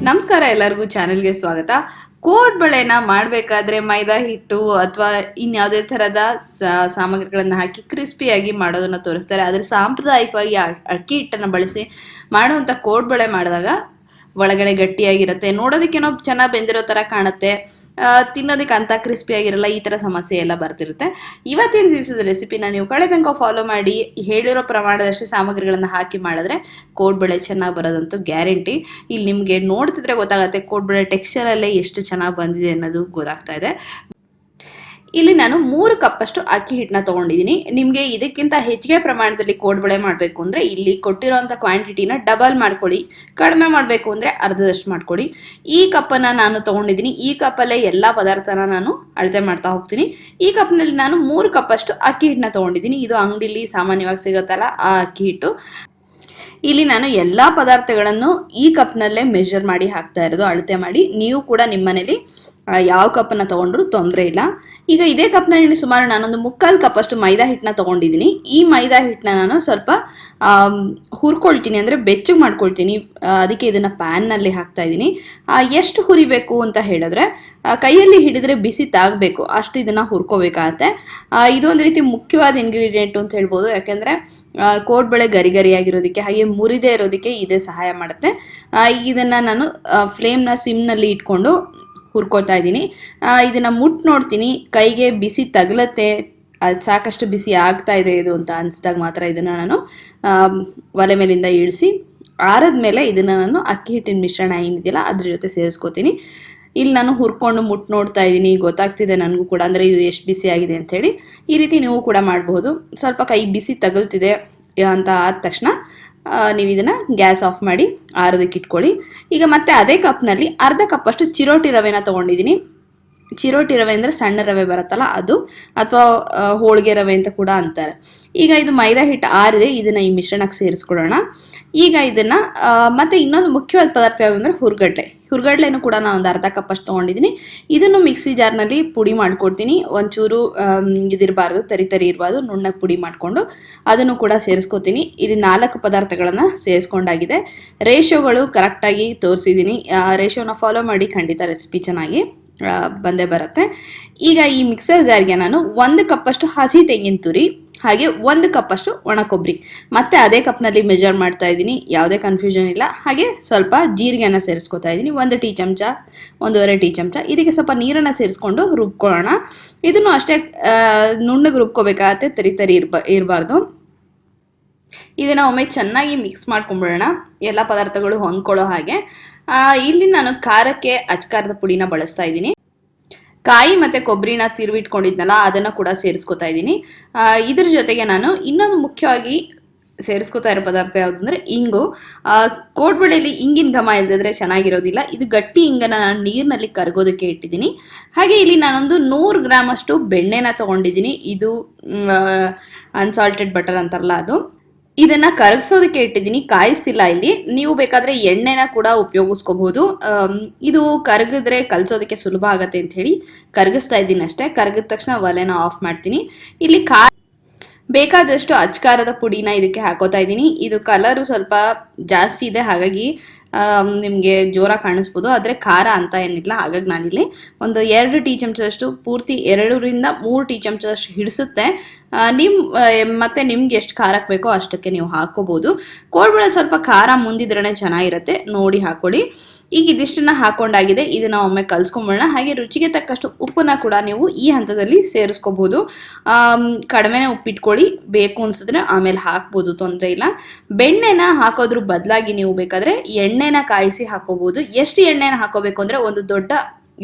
ನಮಸ್ಕಾರ ಎಲ್ಲರಿಗೂ ಚಾನೆಲ್ಗೆ ಸ್ವಾಗತ. ಕೋಡ್ಬಳೆನ ಮಾಡಬೇಕಾದ್ರೆ ಮೈದಾ ಹಿಟ್ಟು ಅಥವಾ ಇನ್ಯಾವುದೇ ಥರದ ಸಾಮಗ್ರಿಗಳನ್ನು ಹಾಕಿ ಕ್ರಿಸ್ಪಿಯಾಗಿ ಮಾಡೋದನ್ನು ತೋರಿಸ್ತಾರೆ. ಆದರೆ ಸಾಂಪ್ರದಾಯಿಕವಾಗಿ ಅಕ್ಕಿ ಹಿಟ್ಟನ್ನು ಬಳಸಿ ಮಾಡುವಂಥ ಕೋಡ್ಬಳೆ ಮಾಡಿದಾಗ ಒಳಗಡೆ ಗಟ್ಟಿಯಾಗಿರುತ್ತೆ, ನೋಡೋದಕ್ಕೇನೋ ಚೆನ್ನಾಗಿ ಬೆಂದಿರೋ ಥರ ಕಾಣುತ್ತೆ, ತಿನ್ನೋದಕ್ಕೆ ಅಂತ ಕ್ರಿಸ್ಪಿಯಾಗಿರಲ್ಲ. ಈ ಥರ ಸಮಸ್ಯೆ ಎಲ್ಲ ಬರ್ತಿರುತ್ತೆ. ಇವತ್ತಿನ ದಿವಸದ ರೆಸಿಪಿನ ನೀವು ಕಡೆ ತನಕ ಫಾಲೋ ಮಾಡಿ ಹೇಳಿರೋ ಪ್ರಮಾಣದಷ್ಟು ಸಾಮಗ್ರಿಗಳನ್ನು ಹಾಕಿ ಮಾಡಿದ್ರೆ ಕೋಡ್ಬಳೆ ಚೆನ್ನಾಗಿ ಬರೋದಂತೂ ಗ್ಯಾರಂಟಿ. ಇಲ್ಲಿ ನಿಮಗೆ ನೋಡ್ತಿದ್ರೆ ಗೊತ್ತಾಗುತ್ತೆ ಕೋಡ್ಬಳೆ ಟೆಕ್ಸ್ಚರಲ್ಲೇ ಎಷ್ಟು ಚೆನ್ನಾಗಿ ಬಂದಿದೆ ಅನ್ನೋದು ಗೊತ್ತಾಗ್ತಾ ಇದೆ. ಇಲ್ಲಿ ನಾನು 3 ಕಪ್ಪಷ್ಟು ಅಕ್ಕಿ ಹಿಟ್ಟನ್ನ ತೊಗೊಂಡಿದ್ದೀನಿ. ನಿಮಗೆ ಇದಕ್ಕಿಂತ ಹೆಚ್ಚಿಗೆ ಪ್ರಮಾಣದಲ್ಲಿ ಕೋಡ್ಬಳೆ ಮಾಡಬೇಕು ಅಂದರೆ ಇಲ್ಲಿ ಕೊಟ್ಟಿರೋಂಥ ಕ್ವಾಂಟಿಟಿನ ಡಬಲ್ ಮಾಡ್ಕೊಳ್ಳಿ. ಕಡಿಮೆ ಮಾಡಬೇಕು ಅಂದರೆ ಅರ್ಧದಷ್ಟು ಮಾಡ್ಕೊಳ್ಳಿ. ಈ ಕಪ್ಪನ್ನು ನಾನು ತೊಗೊಂಡಿದ್ದೀನಿ. ಈ ಕಪ್ಪಲ್ಲೇ ಎಲ್ಲ ಪದಾರ್ಥನ ನಾನು ಅಳತೆ ಮಾಡ್ತಾ ಹೋಗ್ತೀನಿ. ಈ ಕಪ್ನಲ್ಲಿ ನಾನು 3 ಕಪ್ಪಷ್ಟು ಅಕ್ಕಿ ಹಿಟ್ಟನ್ನ ತೊಗೊಂಡಿದ್ದೀನಿ. ಇದು ಅಂಗಡಿಲಿ ಸಾಮಾನ್ಯವಾಗಿ ಸಿಗುತ್ತಲ್ಲ ಆ ಅಕ್ಕಿ ಹಿಟ್ಟು. ಇಲ್ಲಿ ನಾನು ಎಲ್ಲ ಪದಾರ್ಥಗಳನ್ನು ಈ ಕಪ್ನಲ್ಲೇ ಮೆಜರ್ ಮಾಡಿ ಹಾಕ್ತಾ ಇರೋದು, ಅಳತೆ ಮಾಡಿ. ನೀವು ಕೂಡ ನಿಮ್ಮ ಮನೇಲಿ ಯಾವ ಕಪ್ಪನ್ನು ತೊಗೊಂಡ್ರು ತೊಂದರೆ ಇಲ್ಲ. ಈಗ ಇದೇ ಕಪ್ನಲ್ಲಿ ಸುಮಾರು ನಾನೊಂದು 3/4 ಕಪ್ಪಷ್ಟು ಮೈದಾ ಹಿಟ್ಟನ್ನ ತೊಗೊಂಡಿದ್ದೀನಿ. ಈ ಮೈದಾ ಹಿಟ್ಟನ್ನ ನಾನು ಸ್ವಲ್ಪ ಹುರ್ಕೊಳ್ತೀನಿ, ಅಂದರೆ ಬೆಚ್ಚಗೆ ಮಾಡ್ಕೊಳ್ತೀನಿ. ಅದಕ್ಕೆ ಇದನ್ನು ಪ್ಯಾನ್ನಲ್ಲಿ ಹಾಕ್ತಾ ಇದ್ದೀನಿ. ಎಷ್ಟು ಹುರಿಬೇಕು ಅಂತ ಹೇಳಿದ್ರೆ ಕೈಯಲ್ಲಿ ಹಿಡಿದ್ರೆ ಬಿಸಿ ತಾಗಬೇಕು, ಅಷ್ಟು ಇದನ್ನು ಹುರ್ಕೋಬೇಕಾಗತ್ತೆ. ಇದೊಂದು ರೀತಿ ಮುಖ್ಯವಾದ ಇಂಗ್ರೀಡಿಯೆಂಟು ಅಂತ ಹೇಳ್ಬೋದು. ಯಾಕೆಂದರೆ ಕೋಡ್ಬಳೆ ಗರಿ ಗರಿಯಾಗಿರೋದಕ್ಕೆ ಹಾಗೆ ಮುರಿದೇ ಇರೋದಕ್ಕೆ ಇದೇ ಸಹಾಯ ಮಾಡುತ್ತೆ. ಇದನ್ನು ನಾನು ಫ್ಲೇಮ್ನ ಸಿಮ್ನಲ್ಲಿ ಇಟ್ಕೊಂಡು ಹುರ್ಕೊಳ್ತಾ ಇದ್ದೀನಿ. ಇದನ್ನು ಮುಟ್ಟು ನೋಡ್ತೀನಿ, ಕೈಗೆ ಬಿಸಿ ತಗಲತ್ತೆ, ಅದು ಸಾಕಷ್ಟು ಬಿಸಿ ಆಗ್ತಾ ಇದೆ ಇದು ಅಂತ ಅನಿಸಿದಾಗ ಮಾತ್ರ ಇದನ್ನು ನಾನು ಒಲೆ ಮೇಲಿಂದ ಇಳಿಸಿ ಆರದ ಮೇಲೆ ಇದನ್ನು ನಾನು ಅಕ್ಕಿ ಹಿಟ್ಟಿನ ಮಿಶ್ರಣ ಏನಿದೆಯಲ್ಲ ಅದ್ರ ಜೊತೆ ಸೇರಿಸ್ಕೋತೀನಿ. ಇಲ್ಲಿ ನಾನು ಹುರ್ಕೊಂಡು ಮುಟ್ಟು ನೋಡ್ತಾ ಇದ್ದೀನಿ, ಗೊತ್ತಾಗ್ತಿದೆ ನನಗೂ ಕೂಡ, ಅಂದರೆ ಇದು ಎಷ್ಟು ಬಿಸಿ ಆಗಿದೆ ಅಂಥೇಳಿ. ಈ ರೀತಿ ನೀವು ಕೂಡ ಮಾಡಬಹುದು. ಸ್ವಲ್ಪ ಕೈ ಬಿಸಿ ತಗಲ್ತಿದೆ ಅಂತ ಆದ ತಕ್ಷಣ ನೀವು ಇದನ್ನು ಗ್ಯಾಸ್ ಆಫ್ ಮಾಡಿ ಆರೋದಕ್ಕೆ ಇಟ್ಕೊಳ್ಳಿ. ಈಗ ಮತ್ತೆ ಅದೇ ಕಪ್ನಲ್ಲಿ ಅರ್ಧ ಕಪ್ಪಷ್ಟು ಚಿರೋಟಿ ರವೆನ ತೊಗೊಂಡಿದ್ದೀನಿ. ಚಿರೋಟಿ ರವೆ ಅಂದರೆ ಸಣ್ಣ ರವೆ ಬರುತ್ತಲ್ಲ ಅದು, ಅಥವಾ ಹೋಳಿಗೆ ರವೆ ಅಂತ ಕೂಡ ಅಂತಾರೆ. ಈಗ ಇದು ಮೈದಾ ಹಿಟ್ಟು ಆರಿದೆ, ಇದನ್ನು ಈ ಮಿಶ್ರಣಕ್ಕೆ ಸೇರಿಸ್ಕೊಳ್ಳೋಣ. ಈಗ ಇದನ್ನು ಮತ್ತು ಇನ್ನೊಂದು ಮುಖ್ಯವಾದ ಪದಾರ್ಥ ಯಾವುದು ಅಂದರೆ ಹುರ್ಗಡ್ಲೆನೂ ಕೂಡ ನಾನು ಒಂದು ಅರ್ಧ ಕಪ್ಪಷ್ಟು ತೊಗೊಂಡಿದ್ದೀನಿ. ಇದನ್ನು ಮಿಕ್ಸಿ ಜಾರ್ನಲ್ಲಿ ಪುಡಿ ಮಾಡ್ಕೊಡ್ತೀನಿ. ಒಂಚೂರು ಇದಿರಬಾರ್ದು, ತರಿ ಇರಬಾರ್ದು, ನುಣ್ಣಗೆ ಪುಡಿ ಮಾಡಿಕೊಂಡು ಅದನ್ನು ಕೂಡ ಸೇರಿಸ್ಕೊತೀನಿ. ಇಲ್ಲಿ 4 ಪದಾರ್ಥಗಳನ್ನು ಸೇರಿಸ್ಕೊಂಡಾಗಿದೆ. ರೇಷಿಯೋಗಳು ಕರೆಕ್ಟಾಗಿ ತೋರಿಸಿದ್ದೀನಿ. ರೇಷಿಯೋನ ಫಾಲೋ ಮಾಡಿ, ಖಂಡಿತ ರೆಸಿಪಿ ಚೆನ್ನಾಗಿ ಬಂದೇ ಬರುತ್ತೆ. ಈಗ ಈ ಮಿಕ್ಸರ್ ಜಾರ್ಗೆ ನಾನು 1 ಕಪ್ಪಷ್ಟು ಹಸಿ ತೆಂಗಿನ ತುರಿ ಹಾಗೆ 1 ಕಪ್ಪಷ್ಟು ಒಣ ಕೊಬ್ಬರಿ ಮತ್ತೆ ಅದೇ ಕಪ್ನಲ್ಲಿ ಮೆಜರ್ ಮಾಡ್ತಾ ಇದ್ದೀನಿ, ಯಾವುದೇ ಕನ್ಫ್ಯೂಷನ್ ಇಲ್ಲ. ಹಾಗೆ ಸ್ವಲ್ಪ ಜೀರಿಗೆನ ಸೇರಿಸ್ಕೊತಾ ಇದ್ದೀನಿ, 1 ಟೀ ಚಮಚ 1.5 ಟೀ ಚಮಚ. ಇದಕ್ಕೆ ಸ್ವಲ್ಪ ನೀರನ್ನು ಸೇರಿಸ್ಕೊಂಡು ರುಬ್ಕೊಳ್ಳೋಣ. ಇದನ್ನು ಅಷ್ಟೇ ನುಣ್ಣಗೆ ರುಬ್ಕೋಬೇಕಾಗತ್ತೆ, ತರಿ ಇರಬಾರ್ದು. ಇದನ್ನು ಒಮ್ಮೆ ಚೆನ್ನಾಗಿ ಮಿಕ್ಸ್ ಮಾಡ್ಕೊಂಡ್ಬಿಡೋಣ, ಎಲ್ಲ ಪದಾರ್ಥಗಳು ಹೊಂದ್ಕೊಳ್ಳೋ ಹಾಗೆ. ಇಲ್ಲಿ ನಾನು ಖಾರಕ್ಕೆ ಅಚ್ಕಾರದ ಪುಡಿನ ಬಳಸ್ತಾ ಇದ್ದೀನಿ. ಕಾಯಿ ಮತ್ತು ಕೊಬ್ಬರಿನ ತಿರುವಿಟ್ಕೊಂಡಿದ್ನಲ್ಲ ಅದನ್ನು ಕೂಡ ಸೇರಿಸ್ಕೊತಾ ಇದ್ದೀನಿ. ಇದ್ರ ಜೊತೆಗೆ ನಾನು ಇನ್ನೊಂದು ಮುಖ್ಯವಾಗಿ ಸೇರಿಸ್ಕೊತಾ ಇರೋ ಪದಾರ್ಥ ಯಾವುದು ಅಂದರೆ ಇಂಗು. ಕೋಡ್ಬಳೆಯಲ್ಲಿ ಇಂಗಿನ ಘಮ ಇಲ್ಲದಿದ್ರೆ ಚೆನ್ನಾಗಿರೋದಿಲ್ಲ. ಇದು ಗಟ್ಟಿ ಇಂಗನ್ನು ನಾನು ನೀರಿನಲ್ಲಿ ಕರಗೋದಕ್ಕೆ ಇಟ್ಟಿದ್ದೀನಿ. ಹಾಗೆ ಇಲ್ಲಿ ನಾನೊಂದು 100 ಗ್ರಾಮ್ ಅಷ್ಟು ಬೆಣ್ಣೆನ ತೊಗೊಂಡಿದ್ದೀನಿ. ಇದು ಅನ್ಸಾಲ್ಟೆಡ್ ಬಟರ್ ಅಂತಾರಲ್ಲ ಅದು. ಇದನ್ನು ಕರಗಿಸೋದಕ್ಕೆ ಇಟ್ಟಿದ್ದೀನಿ, ಕಾಯಿಸ್ತಿಲ್ಲ. ಇಲ್ಲಿ ನೀವು ಬೇಕಾದರೆ ಎಣ್ಣೆನ ಕೂಡ ಉಪಯೋಗಿಸ್ಕೋಬಹುದು. ಇದು ಕರಗಿದ್ರೆ ಕಲಿಸೋದಕ್ಕೆ ಸುಲಭ ಆಗುತ್ತೆ ಅಂತ ಹೇಳಿ ಕರಗಿಸ್ತಾ ಇದ್ದೀನಿ ಅಷ್ಟೇ. ಕರಗಿದ ತಕ್ಷಣ ಒಲೆನ ಆಫ್ ಮಾಡ್ತೀನಿ. ಇಲ್ಲಿ ಬೇಕಾದಷ್ಟು ಅಚ್ಕಾರದ ಪುಡಿನ ಇದಕ್ಕೆ ಹಾಕೋತಾ ಇದ್ದೀನಿ. ಇದು ಕಲರು ಸ್ವಲ್ಪ ಜಾಸ್ತಿ ಇದೆ, ಹಾಗಾಗಿ ನಿಮಗೆ ಜೋರಾಗಿ ಕಾಣಿಸ್ಬೋದು, ಆದರೆ ಖಾರ ಅಂತ ಏನಿಲ್ಲ. ಹಾಗಾಗಿ ನಾನಿಲ್ಲಿ ಒಂದು 2 ಟೀ ಚಮಚದಷ್ಟು, ಪೂರ್ತಿ 2ರಿಂದ 3 ಟೀ ಚಮಚದಷ್ಟು ಹಿಡಿಸುತ್ತೆ. ಮತ್ತು ನಿಮ್ಗೆ ಎಷ್ಟು ಖಾರಕ್ಕೆ ಬೇಕೋ ಅಷ್ಟಕ್ಕೆ ನೀವು ಹಾಕ್ಕೋಬೋದು. ಕೋಡ್ಬಳೆ ಸ್ವಲ್ಪ ಖಾರ ಮುಂದಿದ್ರೇ ಚೆನ್ನಾಗಿರುತ್ತೆ, ನೋಡಿ ಹಾಕ್ಕೊಳ್ಳಿ. ಈಗ ಇದಿಷ್ಟನ್ನು ಹಾಕೊಂಡಾಗಿದೆ, ಇದನ್ನು ಒಮ್ಮೆ ಕಲಿಸ್ಕೊಂಬಿಡೋಣ. ಹಾಗೆ ರುಚಿಗೆ ತಕ್ಕಷ್ಟು ಉಪ್ಪನ್ನ ಕೂಡ ನೀವು ಈ ಹಂತದಲ್ಲಿ ಸೇರಿಸ್ಕೋಬೋದು. ಕಡಿಮೆನೇ ಉಪ್ಪಿಟ್ಕೊಳ್ಳಿ, ಬೇಕು ಅನಿಸಿದ್ರೆ ಆಮೇಲೆ ಹಾಕ್ಬೋದು, ತೊಂದರೆ ಇಲ್ಲ. ಬೆಣ್ಣೆನ ಹಾಕೋದ್ರ ಬದಲಾಗಿ ನೀವು ಬೇಕಾದರೆ ಎಣ್ಣೆನ ಕಾಯಿಸಿ ಹಾಕೋಬೋದು. ಎಷ್ಟು ಎಣ್ಣೆನ ಹಾಕೋಬೇಕು ಅಂದರೆ ಒಂದು ದೊಡ್ಡ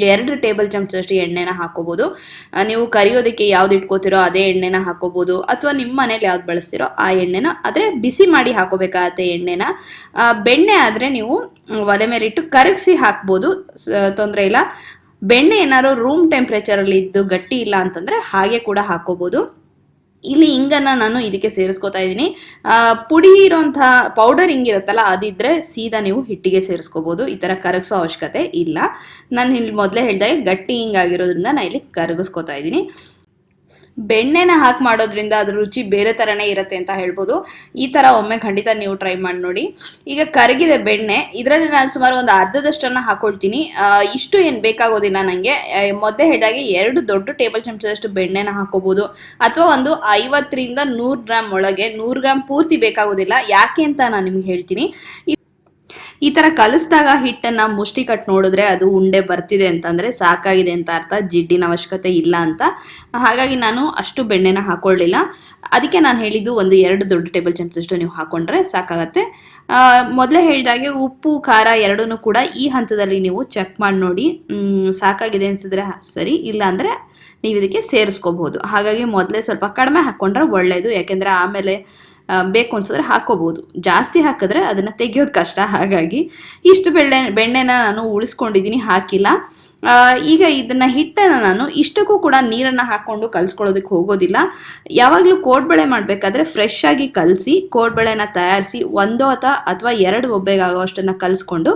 2 ಟೇಬಲ್ ಚಮಚದಷ್ಟು ಎಣ್ಣೆನ ಹಾಕೋಬೋದು. ನೀವು ಕರಿಯೋದಕ್ಕೆ ಯಾವ್ದು ಇಟ್ಕೋತಿರೋ ಅದೇ ಎಣ್ಣೆನ ಹಾಕೋಬೋದು, ಅಥವಾ ನಿಮ್ಮ ಮನೇಲಿ ಯಾವ್ದು ಬಳಸ್ತಿರೋ ಆ ಎಣ್ಣೆನ, ಆದರೆ ಬಿಸಿ ಮಾಡಿ ಹಾಕೋಬೇಕಾಗತ್ತೆ ಎಣ್ಣೆನ. ಬೆಣ್ಣೆ ಆದರೆ ನೀವು ಒಲೆ ಮೇಲೆ ಇಟ್ಟು ಕರಗಿಸಿ ಹಾಕ್ಬೋದು, ತೊಂದರೆ ಇಲ್ಲ. ಬೆಣ್ಣೆ ಏನಾದ್ರು ರೂಮ್ ಟೆಂಪ್ರೇಚರಲ್ಲಿ ಇದ್ದು ಗಟ್ಟಿ ಇಲ್ಲ ಅಂತಂದರೆ ಹಾಗೆ ಕೂಡ ಹಾಕೋಬೋದು. ಇಲ್ಲಿ ಇಂಗನ್ನು ನಾನು ಇದಕ್ಕೆ ಸೇರಿಸ್ಕೊತಾ ಇದ್ದೀನಿ. ಪುಡಿ ಇರೋಂಥ ಪೌಡರ್ ಹಿಂಗಿರುತ್ತಲ್ಲ ಅದಿದ್ದರೆ ಸೀದಾ ನೀವು ಹಿಟ್ಟಿಗೆ ಸೇರಿಸ್ಕೋಬೋದು, ಈ ಥರ ಕರಗಿಸೋ ಅವಶ್ಯಕತೆ ಇಲ್ಲ. ನಾನು ಇಲ್ಲಿ ಮೊದಲೇ ಹೇಳಿದಾಗೆ ಗಟ್ಟಿ ಹಿಂಗಾಗಿರೋದ್ರಿಂದ ನಾನು ಇಲ್ಲಿ ಕರಗಿಸ್ಕೊತಾ ಇದ್ದೀನಿ. ಬೆಣ್ಣೆನ ಹಾಕಿ ಮಾಡೋದ್ರಿಂದ ಅದ್ರ ರುಚಿ ಬೇರೆ ಥರನೇ ಇರುತ್ತೆ ಅಂತ ಹೇಳ್ಬೋದು. ಈ ಥರ ಒಮ್ಮೆ ಖಂಡಿತ ನೀವು ಟ್ರೈ ಮಾಡಿ ನೋಡಿ. ಈಗ ಕರಗಿದೆ ಬೆಣ್ಣೆ, ಇದರಲ್ಲಿ ನಾನು ಸುಮಾರು ಒಂದು ಅರ್ಧದಷ್ಟನ್ನು ಹಾಕೊಳ್ತೀನಿ. ಇಷ್ಟು ಏನು ಬೇಕಾಗೋದಿಲ್ಲ ನನಗೆ. ಮೊದಲೇ ಹೇಳಿದಾಗೆ 2 ದೊಡ್ಡ ಟೇಬಲ್ ಚಮಚದಷ್ಟು ಬೆಣ್ಣೆನ ಹಾಕೋಬೋದು, ಅಥವಾ ಒಂದು 50ರಿಂದ 100 ಗ್ರಾಮ್ ಒಳಗೆ. 100 ಗ್ರಾಮ್ ಪೂರ್ತಿ ಬೇಕಾಗೋದಿಲ್ಲ. ಯಾಕೆ ಅಂತ ನಾನು ನಿಮ್ಗೆ ಹೇಳ್ತೀನಿ. ಈ ಥರ ಕಲಿಸಿದಾಗ ಹಿಟ್ಟನ್ನು ಮುಷ್ಟಿ ಕಟ್ ನೋಡಿದ್ರೆ ಅದು ಉಂಡೆ ಬರ್ತಿದೆ ಅಂತಂದರೆ ಸಾಕಾಗಿದೆ ಅಂತ ಅರ್ಥ, ಜಿಡ್ಡಿನ ಅವಶ್ಯಕತೆ ಇಲ್ಲ ಅಂತ. ಹಾಗಾಗಿ ನಾನು ಅಷ್ಟು ಬೆಣ್ಣೆನ ಹಾಕೊಳ್ಳಿಲ್ಲ. ಅದಕ್ಕೆ ನಾನು ಹೇಳಿದ್ದು ಒಂದು 2 ದೊಡ್ಡ ಟೇಬಲ್ ಚಮಚದಷ್ಟು ನೀವು ಹಾಕೊಂಡ್ರೆ ಸಾಕಾಗತ್ತೆ. ಮೊದಲೇ ಹೇಳಿದಾಗೆ ಉಪ್ಪು ಖಾರ ಎರಡೂ ಕೂಡ ಈ ಹಂತದಲ್ಲಿ ನೀವು ಚೆಕ್ ಮಾಡಿ ನೋಡಿ. ಸಾಕಾಗಿದೆ ಅನಿಸಿದ್ರೆ ಸರಿ, ಇಲ್ಲ ಅಂದರೆ ನೀವು ಇದಕ್ಕೆ ಸೇರಿಸ್ಕೋಬಹುದು. ಹಾಗಾಗಿ ಮೊದಲೇ ಸ್ವಲ್ಪ ಕಡಿಮೆ ಹಾಕ್ಕೊಂಡ್ರೆ ಒಳ್ಳೆಯದು. ಯಾಕೆಂದರೆ ಆಮೇಲೆ ಬೇಕು ಅನ್ಸಿದ್ರೆ ಹಾಕೋಬಹುದು. ಜಾಸ್ತಿ ಹಾಕಿದ್ರೆ ಅದನ್ನು ತೆಗೆಯೋದು ಕಷ್ಟ. ಹಾಗಾಗಿ ಇಷ್ಟು ಬೆಣ್ಣೆನ ನಾನು ಉಳಿಸ್ಕೊಂಡಿದ್ದೀನಿ, ಹಾಕಿಲ್ಲ. ಈಗ ಇದನ್ನ ಹಿಟ್ಟನ್ನು ನಾನು ಇಷ್ಟಕ್ಕೂ ಕೂಡ ನೀರನ್ನು ಹಾಕ್ಕೊಂಡು ಕಲಿಸ್ಕೊಳ್ಳೋದಕ್ಕೆ ಹೋಗೋದಿಲ್ಲ. ಯಾವಾಗಲೂ ಕೋಡ್ಬಳೆ ಮಾಡಬೇಕಾದ್ರೆ ಫ್ರೆಶ್ ಆಗಿ ಕಲಸಿ ಕೋಡ್ಬಳೆನ ತಯಾರಿಸಿ 1 ಅಥವಾ 2 ಒಬ್ಬೆಗಾಗೋಷ್ಟನ್ನು ಕಲಿಸ್ಕೊಂಡು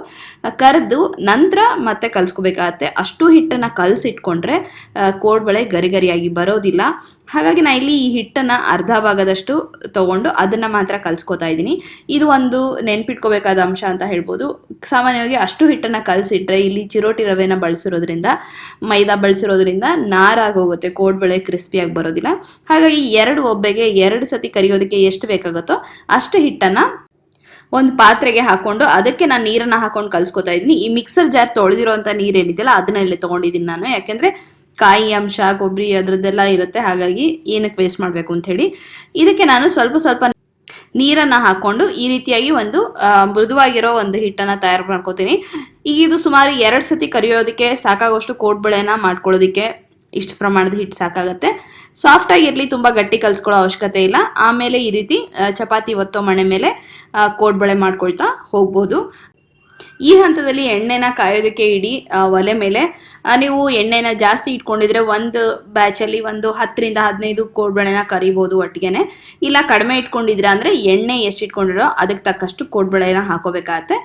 ಕರೆದು ನಂತರ ಮತ್ತೆ ಕಲಿಸ್ಕೋಬೇಕಾಗತ್ತೆ. ಅಷ್ಟು ಹಿಟ್ಟನ್ನು ಕಲಸಿಟ್ಕೊಂಡ್ರೆ ಕೋಡ್ಬಳೆ ಗರಿ ಗರಿಯಾಗಿ ಬರೋದಿಲ್ಲ. ಹಾಗಾಗಿ ನಾನು ಇಲ್ಲಿ ಈ ಹಿಟ್ಟನ್ನು ಅರ್ಧ ಭಾಗದಷ್ಟು ತೊಗೊಂಡು ಅದನ್ನು ಮಾತ್ರ ಕಲಿಸ್ಕೊತಾ ಇದ್ದೀನಿ. ಇದು ಒಂದು ನೆನ್ಪಿಟ್ಕೋಬೇಕಾದ ಅಂಶ ಅಂತ ಹೇಳ್ಬೋದು. ಸಾಮಾನ್ಯವಾಗಿ ಅಷ್ಟು ಹಿಟ್ಟನ್ನು ಕಲಸಿಟ್ರೆ ಇಲ್ಲಿ ಚಿರೋಟಿ ರವೆನ ಬಳಸಿರೋದ್ರಿಂದ, ಮೈದಾ ಬಳಸಿರೋದ್ರಿಂದ ನಾರಾಗೋಗುತ್ತೆ, ಕೋಡ್ಬಳೆ ಕ್ರಿಸ್ಪಿಯಾಗಿ ಬರೋದಿಲ್ಲ. ಹಾಗಾಗಿ 2 ಒಬ್ಬೆಗೆ 2 ಸತಿ ಕರಿಯೋದಕ್ಕೆ ಎಷ್ಟು ಬೇಕಾಗುತ್ತೋ ಅಷ್ಟು ಹಿಟ್ಟನ್ನು ಒಂದು ಪಾತ್ರೆಗೆ ಹಾಕೊಂಡು ಅದಕ್ಕೆ ನಾನು ನೀರನ್ನು ಹಾಕೊಂಡು ಕಲಿಸ್ಕೊತಾ ಇದ್ದೀನಿ. ಈ ಮಿಕ್ಸರ್ ಜಾರ್ ತೊಳೆದಿರೋಂಥ ನೀರೇನಿದೆಯಲ್ಲ ಅದನ್ನ ಇಲ್ಲಿ ತೊಗೊಂಡಿದ್ದೀನಿ ನಾನು. ಯಾಕೆಂದರೆ ಕಾಯಿ ಅಂಶ, ಕೊಬ್ಬರಿ ಅದರದ್ದೆಲ್ಲ ಇರುತ್ತೆ. ಹಾಗಾಗಿ ಏನಕ್ಕೆ ವೇಸ್ಟ್ ಮಾಡಬೇಕು ಅಂಥೇಳಿ ಇದಕ್ಕೆ ನಾನು ಸ್ವಲ್ಪ ನೀರನ್ನು ಹಾಕ್ಕೊಂಡು ಈ ರೀತಿಯಾಗಿ ಒಂದು ಮೃದುವಾಗಿರೋ ಒಂದು ಹಿಟ್ಟನ್ನು ತಯಾರು ಮಾಡ್ಕೋತೀನಿ. ಈಗ ಇದು ಸುಮಾರು 2 ಸತಿ ಕರಿಯೋದಕ್ಕೆ ಸಾಕಾಗೋಷ್ಟು ಕೋಡ್ಬಳೆನ ಮಾಡ್ಕೊಳ್ಳೋದಕ್ಕೆ ಇಷ್ಟು ಪ್ರಮಾಣದ ಹಿಟ್ಟು ಸಾಕಾಗತ್ತೆ. ಸಾಫ್ಟಾಗಿರಲಿ, ತುಂಬ ಗಟ್ಟಿ ಕಲಿಸ್ಕೊಳ್ಳೋ ಅವಶ್ಯಕತೆ ಇಲ್ಲ. ಆಮೇಲೆ ಈ ರೀತಿ ಚಪಾತಿ ಒತ್ತೋ ಮಣೆ ಮೇಲೆ ಕೋಡ್ಬಳೆ ಮಾಡ್ಕೊಳ್ತಾ ಹೋಗ್ಬೋದು. ಈ ಹಂತದಲ್ಲಿ ಎಣ್ಣೆನ ಕಾಯೋದಕ್ಕೆ ಇಡಿ ಒಲೆ ಮೇಲೆ. ನೀವು ಎಣ್ಣೆನ ಜಾಸ್ತಿ ಇಟ್ಕೊಂಡಿದ್ರೆ ಒಂದು ಬ್ಯಾಚಲ್ಲಿ ಒಂದು 10ರಿಂದ 15 ಕೋಡ್ಬಳೆನ ಕರಿಬೋದು ಒಟ್ಟಿಗೆ. ಇಲ್ಲ ಕಡಿಮೆ ಇಟ್ಕೊಂಡಿದ್ರೆ ಅಂದರೆ ಎಣ್ಣೆ ಎಷ್ಟು ಇಟ್ಕೊಂಡಿರೋ ಅದಕ್ಕೆ ತಕ್ಕಷ್ಟು ಕೋಡ್ಬಳೆನ ಹಾಕೋಬೇಕಾಗತ್ತೆ.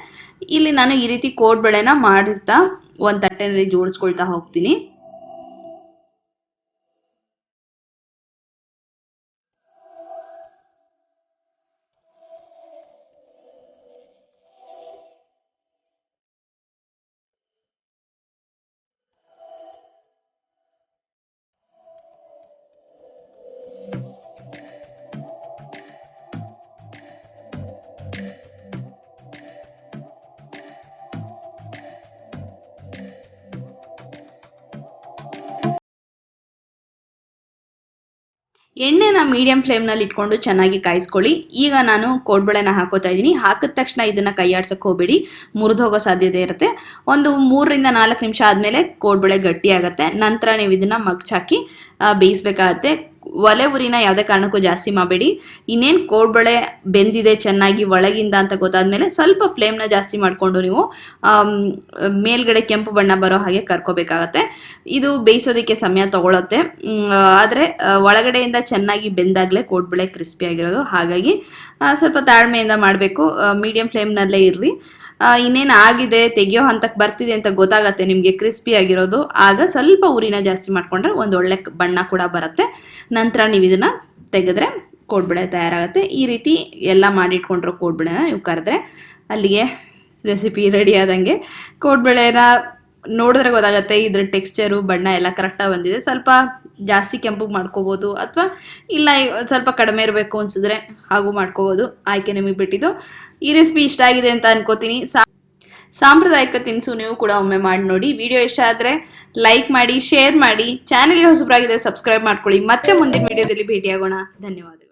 ಇಲ್ಲಿ ನಾನು ಈ ರೀತಿ ಕೋಡ್ಬಳೆನ ಮಾಡಿರ್ತಾ ಒಂದು ತಟ್ಟೆನಲ್ಲಿ ಜೋಡಿಸ್ಕೊಳ್ತಾ ಹೋಗ್ತೀನಿ. ಎಣ್ಣೆನ ಮೀಡಿಯಂ ಫ್ಲೇಮ್ನಲ್ಲಿ ಇಟ್ಕೊಂಡು ಚೆನ್ನಾಗಿ ಕಾಯಿಸ್ಕೊಳ್ಳಿ. ಈಗ ನಾನು ಕೋಡ್ಬಳೆನ ಹಾಕೋತಾ ಇದ್ದೀನಿ. ಹಾಕಿದ ತಕ್ಷಣ ಇದನ್ನು ಕೈಯಾಡ್ಸಕ್ಕೆ ಹೋಗಬೇಡಿ, ಮುರಿದೋಗೋ ಸಾಧ್ಯತೆ ಇರುತ್ತೆ. ಒಂದು 3ರಿಂದ 4 ನಿಮಿಷ ಆದಮೇಲೆ ಕೋಡ್ಬಳೆ ಗಟ್ಟಿ ಆಗುತ್ತೆ. ನಂತರ ನೀವು ಇದನ್ನು ಮಗ್ಚಾಕಿ ಬೇಯಿಸ್ಬೇಕಾಗತ್ತೆ. ಒಲೆ ಉರಿನ ಯಾವುದೇ ಕಾರಣಕ್ಕೂ ಜಾಸ್ತಿ ಮಾಡಬೇಡಿ. ಇನ್ನೇನು ಕೋಡ್ಬಳೆ ಬೆಂದಿದೆ ಚೆನ್ನಾಗಿ ಒಳಗಿಂದ ಅಂತ ಗೊತ್ತಾದ್ಮೇಲೆ ಸ್ವಲ್ಪ ಫ್ಲೇಮ್ನ ಜಾಸ್ತಿ ಮಾಡಿಕೊಂಡು ನೀವು ಮೇಲ್ಗಡೆ ಕೆಂಪು ಬಣ್ಣ ಬರೋ ಹಾಗೆ ಕರ್ಕೋಬೇಕಾಗತ್ತೆ. ಇದು ಬೇಯಿಸೋದಕ್ಕೆ ಸಮಯ ತಗೊಳುತ್ತೆ, ಆದರೆ ಒಳಗಡೆಯಿಂದ ಚೆನ್ನಾಗಿ ಬೆಂದಾಗಲೇ ಕೋಡ್ಬಳೆ ಕ್ರಿಸ್ಪಿಯಾಗಿರೋದು. ಹಾಗಾಗಿ ಸ್ವಲ್ಪ ತಾಳ್ಮೆಯಿಂದ ಮಾಡಬೇಕು, ಮೀಡಿಯಂ ಫ್ಲೇಮ್ನಲ್ಲೇ ಇರ್ರಿ. ಇನ್ನೇನು ಆಗಿದೆ, ತೆಗಿಯೋ ಹಂತಕ್ಕೆ ಬರ್ತಿದೆ ಅಂತ ಗೊತ್ತಾಗತ್ತೆ ನಿಮಗೆ ಕ್ರಿಸ್ಪಿ ಆಗಿರೋದು. ಆಗ ಸ್ವಲ್ಪ ಉರಿನ ಜಾಸ್ತಿ ಮಾಡಿಕೊಂಡ್ರೆ ಒಂದು ಒಳ್ಳೆ ಬಣ್ಣ ಕೂಡ ಬರುತ್ತೆ. ನಂತರ ನೀವು ಇದನ್ನು ತೆಗೆದ್ರೆ ಕೋಡ್ಬಳೆ ತಯಾರಾಗುತ್ತೆ. ಈ ರೀತಿ ಎಲ್ಲ ಮಾಡಿಟ್ಕೊಂಡ್ರೋ ಕೋಡ್ಬಳೆನ ನೀವು ಕರೆದ್ರೆ ಅಲ್ಲಿಗೆ ರೆಸಿಪಿ ರೆಡಿ ಆದಂಗೆ. ಕೋಡ್ಬಳೆನ ನೋಡಿದ್ರೆ ಗೊತ್ತಾಗುತ್ತೆ ಇದ್ರ ಟೆಕ್ಸ್ಚರು, ಬಣ್ಣ ಎಲ್ಲ ಕರೆಕ್ಟಾಗಿ ಬಂದಿದೆ. ಸ್ವಲ್ಪ ಜಾಸ್ತಿ ಕೆಂಪಗೆ ಮಾಡ್ಕೋಬೋದು, ಅಥವಾ ಇಲ್ಲ ಸ್ವಲ್ಪ ಕಡಿಮೆ ಇರಬೇಕು ಅನಿಸಿದ್ರೆ ಹಾಗೂ ಮಾಡ್ಕೋಬೋದು. ಆಯ್ಕೆ ನಿಮಗೆ ಬಿಟ್ಟಿದ್ದು. ಈ ರೆಸಿಪಿ ಇಷ್ಟ ಆಗಿದೆ ಅಂತ ಅನ್ಕೋತೀನಿ. ಸಾಂಪ್ರದಾಯಿಕ ತಿನಿಸು ನೀವು ಕೂಡ ಒಮ್ಮೆ ಮಾಡಿ ನೋಡಿ. ವಿಡಿಯೋ ಇಷ್ಟ ಆದರೆ ಲೈಕ್ ಮಾಡಿ, ಶೇರ್ ಮಾಡಿ. ಚಾನೆಲ್ಗೆ ಹೊಸಬರಾಗಿದ್ದರೆ ಸಬ್ಸ್ಕ್ರೈಬ್ ಮಾಡ್ಕೊಳ್ಳಿ. ಮತ್ತೆ ಮುಂದಿನ ವಿಡಿಯೋದಲ್ಲಿ ಭೇಟಿಯಾಗೋಣ. ಧನ್ಯವಾದಗಳು.